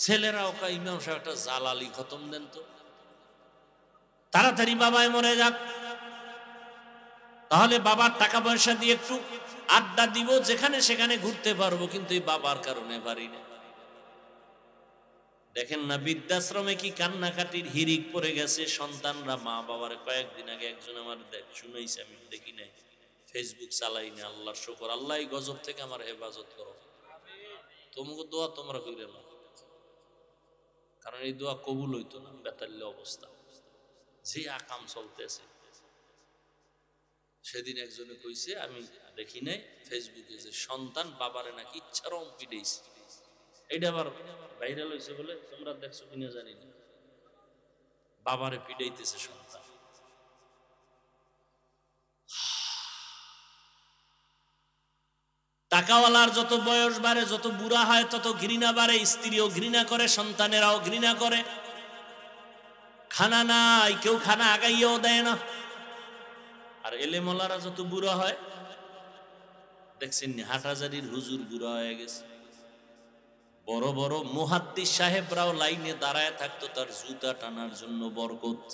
ছেলেরাও কয় ইমাম সাহেব একটা জালালি খতম দেন তো, তাড়াতাড়ি বাবায় মরে যাক, তাহলে বাবার টাকা পয়সা দিয়ে একটু আড্ডা দিব, যেখানে সেখানে ঘুরতে পারবো, কিন্তু এই বাবার কারণে পারি না। দেখেন না বৃদ্ধাশ্রমে কি কান্নাকাটির হিরিক পড়ে গেছে সন্তানরা মা বাবার। কয়েকদিন আগে একজন আমার শুনাইছে, আমি দেখি নাই, ফেসবুক চালাই না, আল্লাহর শুকর, আল্লাহ এই গজব থেকে আমার হেফাজত করো। তোমাকে দোয়া তোমরা কইরে না, কারণ এই দোয়া কবুল হইতো না, বেতাল্য অবস্থা, যে আকাম চলতেছে। সেদিন একজনে কইছে, আমি দেখি নাই ফেসবুকে, যে সন্তান বাবারে নাকি ইচ্ছারম পিটাইছে। এইটা আবার ভাইরাল হয়েছে বলে, তোমরা দেখছো কিনা জানি না, বাবারে পিটাইতেছে সন্তান। টাকাওয়ালার যত বয়স বাড়ে, যত বুড়া হয়, তত ঘৃণা বাড়ে, স্ত্রীও ঘৃণা করে, সন্তানেরাও ঘৃণা করে। খানা নাই, কেউ খানা আগাইয়াও দেয় না। আর এলেমওয়ালারা যত বুড়া হয়, দেখছেন হাটহাজারীর হুজুর বুড়া হয়ে গেছে, বড় বড় মুহাদ্দিস সাহেবরাও লাইনে দাঁড়ায় থাকতো তার জুতা টানার জন্য, বরকত।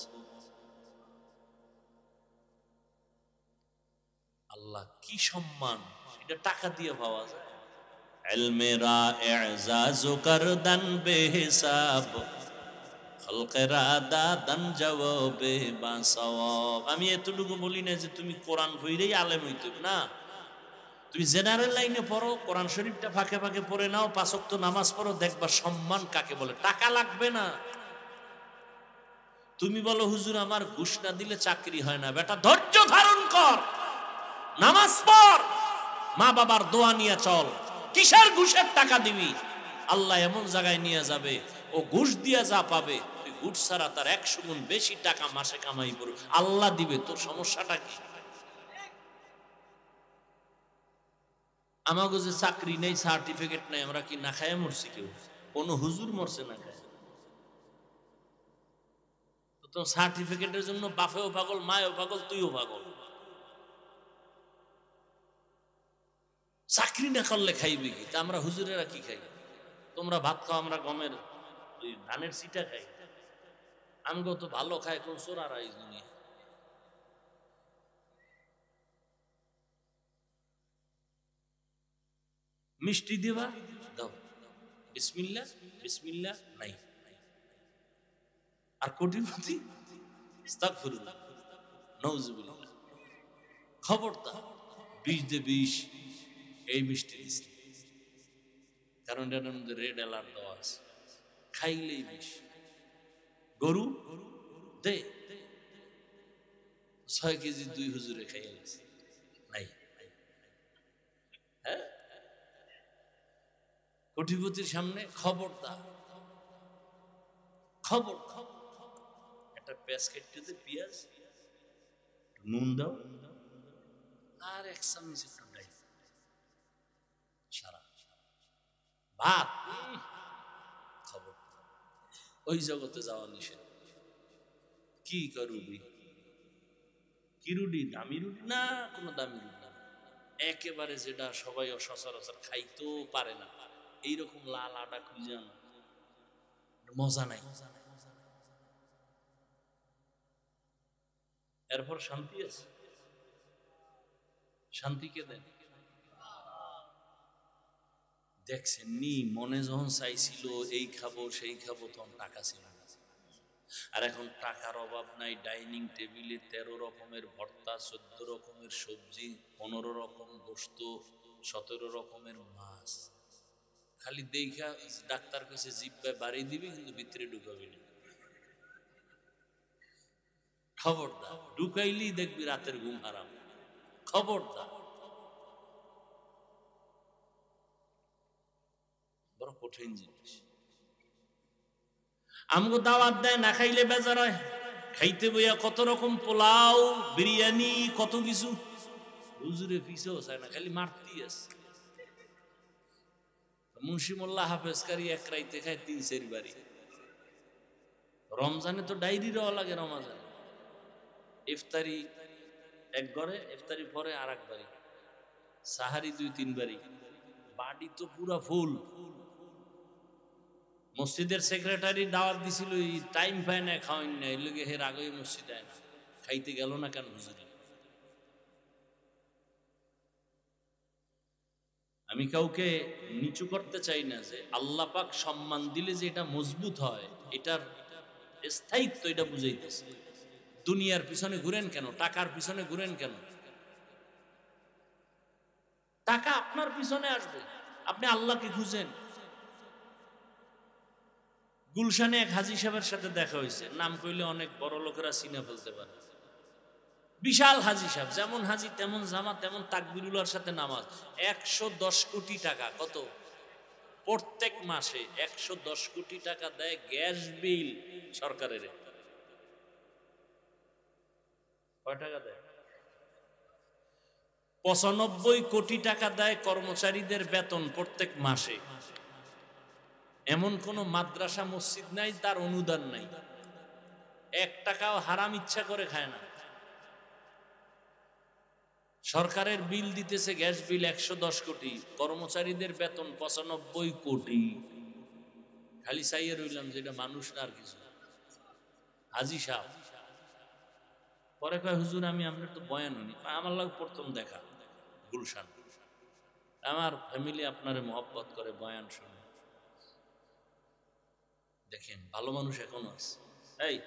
আল্লাহ কি সম্মান, এটা টাকা দিয়ে পাওয়া যায়। ইলমেরা ইজাজ করদান বেহিসাব, খলকেরা দাদান জবাবে বাসওয়াব। আমি এতটুকু বলি না যে তুমি কোরআন পড়লেই আলেম হইতে না, তুমি জেনারেল লাইনে পড়ো, কোরআন শরীফটা ফাঁকে ফাঁকে পড়ে নাও, ৫ ওয়াক্ত নামাজ পড়ো, দেখবা সম্মান কাকে বলে। টাকা লাগবে না। তুমি বলো হুজুর আমার ঘুষ না দিলে চাকরি হয় না, বেটা ধৈর্য ধারণ কর, নামাজ পড়, মা বাবার দোয়া নিয়ে চল। কিসের ঘুষের টাকা দিবি? আল্লাহ এমন জায়গায় নিয়ে যাবে, ও ঘুষ দিয়া যা পাবে, তুই ঘুষ ছাড়া তার ১০০ গুণ বেশি টাকা মাসে কামাই করবে, আল্লাহ দিবে। তোর সমস্যাটা কি? আমাকে যে চাকরি নেই, সার্টিফিকেট নেই, আমরা কি না খায় মরছি? কেউ কোন হুজুর মরছে না খায়? তো সার্টিফিকেটের জন্য বাপেও পাগল, মায়েও পাগল, তুইও পাগল। চাকরি না করলে খাইবে কি? তা আমরা হুজুরেরা কি খাই? তোমরা ভাত খাও, আমরা গমের ধানের সিটা খাই। আমগো তো ভালো খায় কোন চোরারা এই দুনিয়া। মিষ্টি দিবা, দাও, বিসমিল্লাহ বিসমিল্লাহ, নাই। আর কোটিপতি আস্তাগফিরুল্লাহ, নাউজুবিল্লাহ। খবরদার, বিষ দে বিষ, এই মিষ্টি দিস, কারণ এটার মধ্যে রেড অ্যালার্ট দেওয়া আছে, খাইলেই বিষ। গরু দে, ৬ কেজি ২ হুজুরে খাইয়ে গেছে, নাই। হ্যাঁ, কোটিপতির সামনে খবরদার, খবর। একটা পেঁয়াজ কেটে দে, পেঁয়াজ, নুন দাও, আর ১ চামচ একটু ডাইল, সারা ভাত। খবর, ওই জগতে যাওয়া নিষেধ। কি করবি? কি রুটি? দামি রুটি না, কোনো দামি রুটি না, একেবারে যেটা সবাই সচরাচর খাইতেও পারে না, এইরকম লাল আটা খুঁজে আনো, মজা নাই। এরপর শান্তি আছে? শান্তিকে দেন। দেখছেন নি, মনে যখন চাইছিল এই খাবো সেই খাবো, তখন টাকা ছিল না। আর এখন টাকার অভাব নাই, ডাইনিং টেবিলে ১৩ রকমের ভর্তা, ১৪ রকমের সবজি, ১৫ রকম গোশত, ১৭ রকমের মাছ। খালি দেখা ডাক্তার কাছে জিব্বায় বাড়ি দিবি, কিন্তু ভিতরে ঢুকাবি না। খবরদার, ঢুকাইলি দেখবি রাতের ঘুম হারাম। খবরদার, বড় কঠিন জিনিস। আমগো দাওয়াত দেয়, না খাইলে বেজার হয়। খাইতে বইয়া কত রকম পোলাও, বিরিয়ানি, কত কিছু। হুজুরে পিছেও চায় না, খালি মারতেই আছে। মুন্সি মোল্লা হাফেজ কারি এক রাইতে খায় 3-4 বাড়ি। রমজানে তো ডায়েরি দেওয়া লাগে। রমজানে ইফতারি এক ঘরে, ইফতারি পরে আর এক বাড়ি, সাহারি 2-3 বাড়ি, বাড়ি তো পুরা ফুল। মসজিদের সেক্রেটারি দাওয়াত দিছিল, টাইম পায় না, খাওয়াই না, এর লগে হের আগে মসজিদ আয় না, খাইতে গেল না কেন হুজুরি? আমি কাউকে নিচু করতে চাই না, যে আল্লাহ পাক সম্মান দিলে যে এটা মজবুত হয়, এটার স্থায়িত্ব এটা বুঝাইতেছে। দুনিয়ার পিছনে ঘুরেন কেন? টাকার পিছনে ঘুরেন কেন? টাকা আপনার পিছনে আসবে, আপনি আল্লাহকে খুঁজেন। গুলশানে এক হাজী সাহেবের সাথে দেখা হয়েছে, নাম কইলে অনেক বড় লোকেরা চিনে ফেলতে পারে। বিশাল হাজী সাহেব, যেমন হাজী তেমন জামা, তেমন তাকবিরুল্লাহর সাথে নামাজ। 110 কোটি টাকা, কত প্রত্যেক মাসে 110 কোটি টাকা দেয় গ্যাস বিল সরকারের। কয় টাকা দেয়? 95 কোটি টাকা দেয় কর্মচারীদের বেতন প্রত্যেক মাসে। এমন কোন মাদ্রাসা মসজিদ নাই তার অনুদান নাই। 1 টাকাও হারাম ইচ্ছা করে খায় না। সরকারের বিল দিতেছে, গ্যাস বিল 110 কোটি, কর্মচারীদের বেতন 95 কোটি। খালি চাইয়ে রইলাম যেটা মানুষ না আর কিছু। হাজী সাহেব পরে কয়, হুজুর আমি আপনার তো বয়ান হইনি। আমার লাগে প্রথম দেখা গুলশান, আমার ফ্যামিলি আপনারে মহব্বত করে, বয়ান শুনে। দেখেন ভালো মানুষ এখনো আছে। এই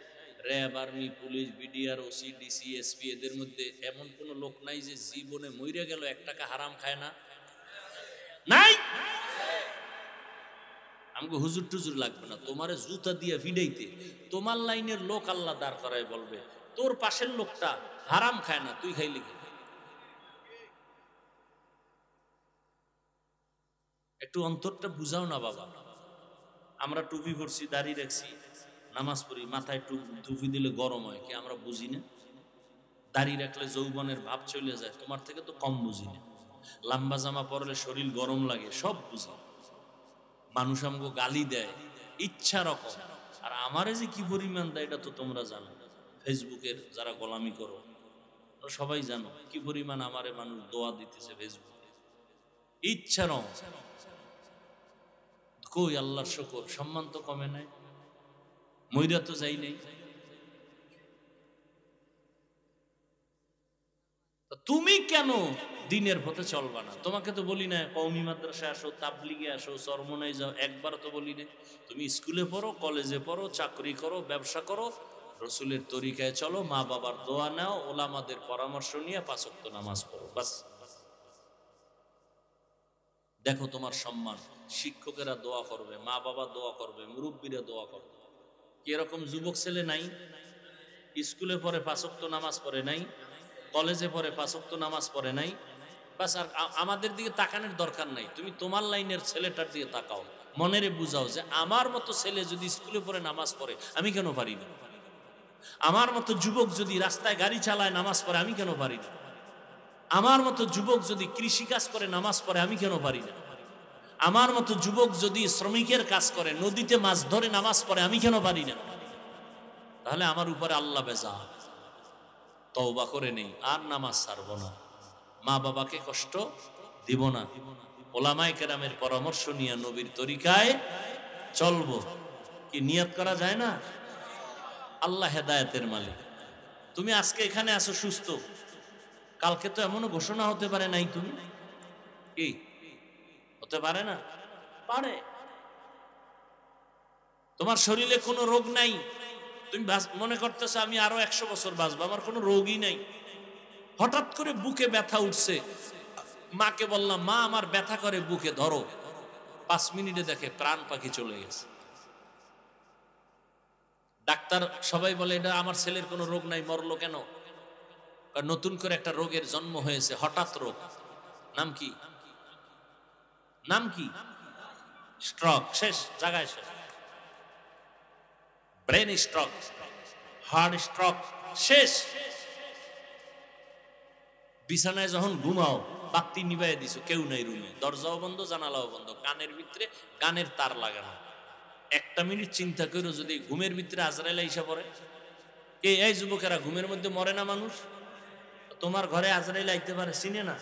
RAB, army, police, BDR, OC, DC, SP, এদের মধ্যে এমন কোন লোক নাই যে জীবনে মইরা গেল 1 টাকা হারাম খায় না? নাই। আমাকে হুজুর টুজুর লাগবে না, তোমারে জুতা দিয়ে ফিডাইতে তোমার লাইনের লোক আল্লাহ দাঁড় করায় বলবে, তোর পাশের লোকটা হারাম খায় না, তুই খাইলি কি? একটু অন্তরটা বুঝাও না বাবা। আমরা টুপি পরছি, দাড়ি রাখছি, নামাজ পড়ি, মাথায় টুপি দিলে গরম হয় কি আমরা বুঝি না? দাড়ি রাখলে যৌবনের ভাব চলে যায়, তোমার থেকে তো কম বুঝি না। লম্বা জামা পরলে শরীর গরম লাগে, সব বুঝি। মানুষ আমাকে গালি দেয় ইচ্ছা রকম, আর আমারে যে কি পরিমাণ দেয় এটা তো তোমরা জানো। ফেসবুকের যারা গোলামি করো সবাই জানো কি পরিমাণ আমারে মানুষ দোয়া দিতেছে ফেসবুকে, ইচ্ছা রকম। কই আল্লাহর শুকর, সম্মান তো কমে নাই, মইরা তো যাই নাই। তুমি কেন দিনের পথে চলবা না? তোমাকে তো বলি না কওমি মাদ্রাসায় আসো, তাবলিগে আসো, চরমনায় যাও, একবার তো বলি না। তুমি স্কুলে পড়ো, কলেজে পড়ো, চাকরি করো, ব্যবসা করো, রসুলের তরিকায় চলো, মা বাবার দোয়া নাও, ওলামাদের পরামর্শ নিয়ে 5 ওয়াক্ত নামাজ পড়ো, বাস। দেখো তোমার সম্মান, শিক্ষকেরা দোয়া করবে, মা বাবা দোয়া করবে, মুরব্বীরা দোয়া করবে। কি এরকম যুবক ছেলে নাই স্কুলে পড়ে 5 ওয়াক্ত নামাজ পড়ে নাই, কলেজে পড়ে 5 ওয়াক্ত নামাজ পড়ে নাই? বাস, আর আমাদের দিকে তাকানোর দরকার নাই। তুমি তোমার লাইনের ছেলেটার দিকে তাকাও, মনেরে বুঝাও যে আমার মতো ছেলে যদি স্কুলে পড়ে নামাজ পড়ে আমি কেন পারি না? আমার মতো যুবক যদি রাস্তায় গাড়ি চালায় নামাজ পড়ে আমি কেন পারি না? আমার মতো যুবক যদি কৃষি কাজ করে নামাজ পড়ে আমি কেন পারি না? আমার মতো যুবক যদি শ্রমিকের কাজ করে, নদীতে মাছ ধরে নামাজ পড়ে আমি কেন পারি না? তাহলে আমার উপরে আল্লাহ বেজা। তওবা করে নেই, আর নামাজ ছাড়ব না, মা বাবাকে কষ্ট দিব না, ওলামায়ে কেরামের পরামর্শ নিয়ে নবীর তরিকায় চলবো। কি নিয়ত করা যায় না? আল্লাহ হেদায়েতের মালিক। তুমি আজকে এখানে আছো সুস্থ, কালকে তো এমনও ঘোষণা হতে পারে নাই, তুমি কি হতে পারে না? পারে। তোমার শরীরে কোনো রোগ নাই, তুমি মনে করতেছো আমি আরো 100 বছর বাঁচবো, আমার কোনো রোগই নাই। হঠাৎ করে বুকে ব্যথা উঠছে, মাকে বললাম মা আমার ব্যথা করে বুকে, ধরো। 5 মিনিটে দেখে প্রাণ পাখি চলে গেছে। ডাক্তার সবাই বলে এটা আমার ছেলের কোনো রোগ নাই, মরলো কেন? নতুন করে একটা রোগের জন্ম হয়েছে, হঠাৎ রোগ। নাম কি? নাম কি? স্ট্রোক। শেষ জায়গায় শেষ। ব্রেন স্ট্রোক, হার্ট স্ট্রোক, শেষ। বিছানায় যখন ঘুমাও, বাতি নিভাইয়া দিছো, কেউ নাই রুমে, দরজাও বন্ধ, জানালাও বন্ধ, কানের ভিতরে গানের তার লাগানো। একটা মিনিট চিন্তা করো, যদি ঘুমের ভিতরে আজরাইল আইসা পড়ে। এই যুবকেরা, ঘুমের মধ্যে মরে না মানুষ? তোমার ঘরে আজরাইল আইতে পারে, চিনে না?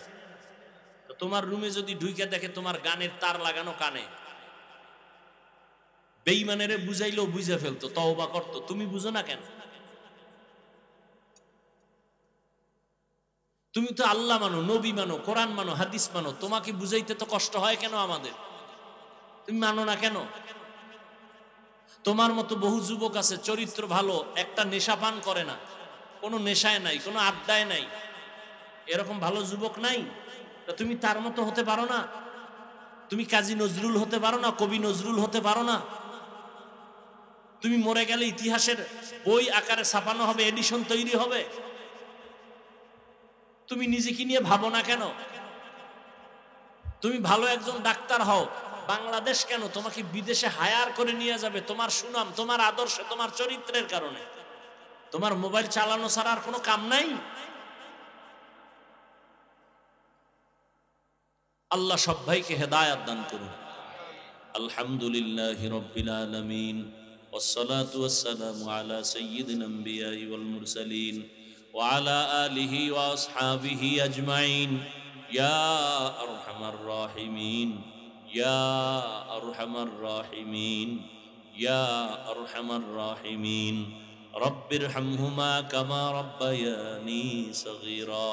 তোমার রুমে যদি ঢুইকে দেখে তোমার গানের তার লাগানো কানে, বেঈমানেরে বুঝাইলেও বুঝে ফেলতো, তওবা করতো, তুমি বুঝো না কেন? তুমি তো আল্লাহ মানো, নবী মানো, কোরআন মানো, হাদিস মানো, তোমাকে বুঝাইতে তো কষ্ট হয় কেন আমাদের? তুমি মানো না কেন? তোমার মতো বহু যুবক আছে, চরিত্র ভালো, একটা নেশা পান করে না, কোনো নেশায় নাই, কোনো আড্ডায় নাই, এরকম ভালো যুবক নাই? তা তুমি তার মতো হতে পারো না? তুমি কাজী নজরুল হতে পারো না? কবি নজরুল হতে পারো না? তুমি মরে গেলে ইতিহাসের বই আকারে ছাপানো হবে, এডিশন তৈরি হবে। তুমি নিজেকে নিয়ে ভাবো না কেন? তুমি ভালো একজন ডাক্তার হও, বাংলাদেশ কেন তোমাকে বিদেশে হায়ার করে নিয়ে যাবে, তোমার সুনাম, তোমার আদর্শ, তোমার চরিত্রের কারণে। তোমার মোবাইল চালানো ছাড়া আর কোনো কাম নাই? আল্লাহ সব ভাইকে হেদায়াত দান করুন। আলহামদুলিল্লাহি রাব্বিল আলামিন, ওয়াসসালাতু ওয়াসসালামু আলা সাইয়্যিদিল আমবিয়াই ওয়াল মুরসালিন ওয়া আলা আলিহি ওয়া আসহাবিহি আজমাইন। ইয়া আরহামার রাহিমিন, ইয়া আরহামার রাহিমিন, ইয়া আরহামার রাহিমিন। রব্বিরহামহুমা কামা রাব্বায়ানি সগীরা।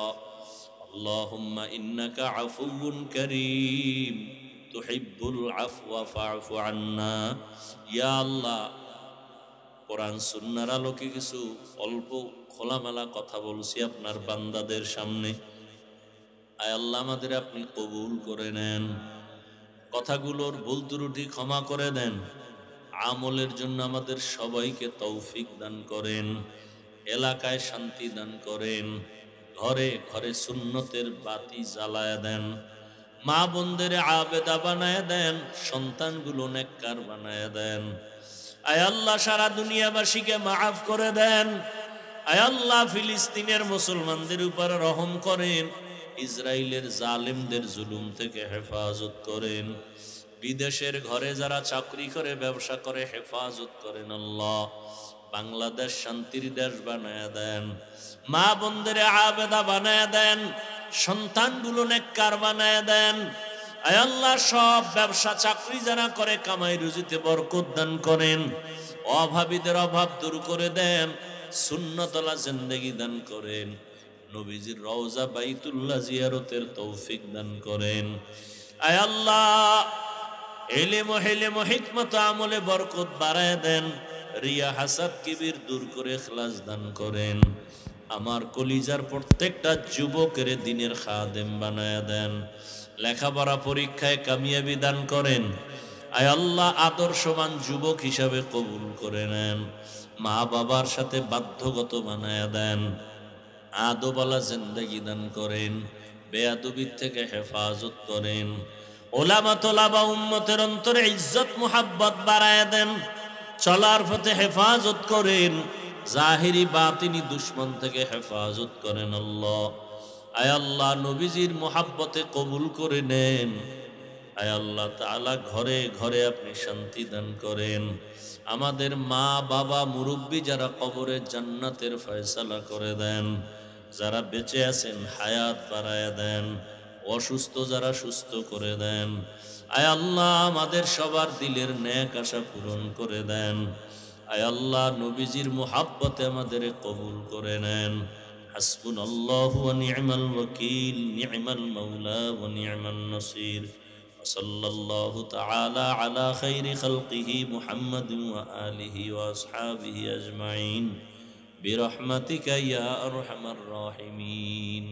আল্লাহুম্মা ইন্নাকা আফুউন কারীম তুহিব্বুল আফওয়া ফা'ফু আন্না। ইয়া আল্লাহ, কোরআন সুন্নাহর আলোকে কিছু অল্প খোলামেলা কথা বলছি আপনার বান্দাদের সামনে। আয় আল্লাহ, আমাদের আপনি কবুল করে নেন, কথাগুলোর ভুল ত্রুটি ক্ষমা করে দেন, আমলের জন্য আমাদের সবাইকে তৌফিক দান করেন, এলাকায় শান্তি দান করেন, ঘরে ঘরে সুন্নতের বাতি জ্বালায় দেন, মা বোনদের আবেদা বানায় দেন, সন্তানগুলো নেককার বানায় দেন। আয় আল্লাহ, সারা দুনিয়াবাসীকে মাফ করে দেন। আয় আল্লাহ, ফিলিস্তিনের মুসলমানদের উপর রহম করেন, ইসরায়েলের জালেমদের জুলুম থেকে হেফাজত করেন, বিদেশের ঘরে যারা চাকরি করে, ব্যবসা করে, হেফাজত করেন। আল্লাহ, বাংলাদেশ শান্তির দেশ বানায় দেন, মা বোনদের আবেদা বানায় দেন, সন্তানগুলো নেককার বানায় দেন। আয় আল্লাহ, সব ব্যবসা চাকরি যারা করে কামাই রুজিতে বরকত দান করেন, অভাবীদের অভাব দূর করে দেন, সুন্নতলা জিন্দেগি দান করেন, নবীজির রওজা বাইতুল্লাহ জিয়ারতের তৌফিক দান করেন। আয় আল্লাহ, ইলম হিকমত আমলে বরকত বাড়ায় দেন, রিয়া হাসাদ কিবির দূর করে ইখলাস দান করেন। আমার কলিজার প্রত্যেকটা যুবকের দিনের খাদেম বানায় দেন, লেখাপড়া পরীক্ষায় কামিয়াবি দান করেন। আয় আল্লাহ, আদর্শবান যুবক হিসাবে কবুল করে নেন, মা বাবার সাথে বাধ্যগত বানায় দেন, আদবওয়ালা জিন্দেগি দান করেন, বেয়াদবির থেকে হেফাজত করেন, ওলামা তোলাবা উম্মতের অন্তরে ইজ্জত মুহাব্বত বাড়ায় দেন, চলার পথে হেফাজত করেন, জাহিরি বাতিনি দুশ্মন থেকে হেফাজত করেন। আল্লাহ, আয় আল্লাহ, নবীজির মুহাব্বতে কবুল করে নেন। আয় আল্লাহ তাআলা, ঘরে ঘরে আপনি শান্তি দান করেন, আমাদের মা বাবা মুরব্বী যারা কবরে জান্নাতের ফয়সালা করে দেন, যারা বেঁচে আছেন হায়াত বাড়ায় দেন, অসুস্থ যারা সুস্থ করে দেন। আয় আল্লাহ, আমাদের সবার দিলের নেক আশা পূরণ করে দেন। আয় আল্লাহ, নবীজির মুহাব্বতে আমাদের কবুল করে নেন। হাসবুনাল্লাহু ওয়া নি'মাল ওয়াকিল, নি'মাল মাওলা ওয়া নি'মান নাসির। সাল্লাল্লাহু তাআলা আলা খাইরি খালকিহি মুহাম্মাদিন ওয়া আলিহি ওয়া আসহাবিহি আজমাইন বিরহমাতিকা ইয়া আরহামার রাহিমিন।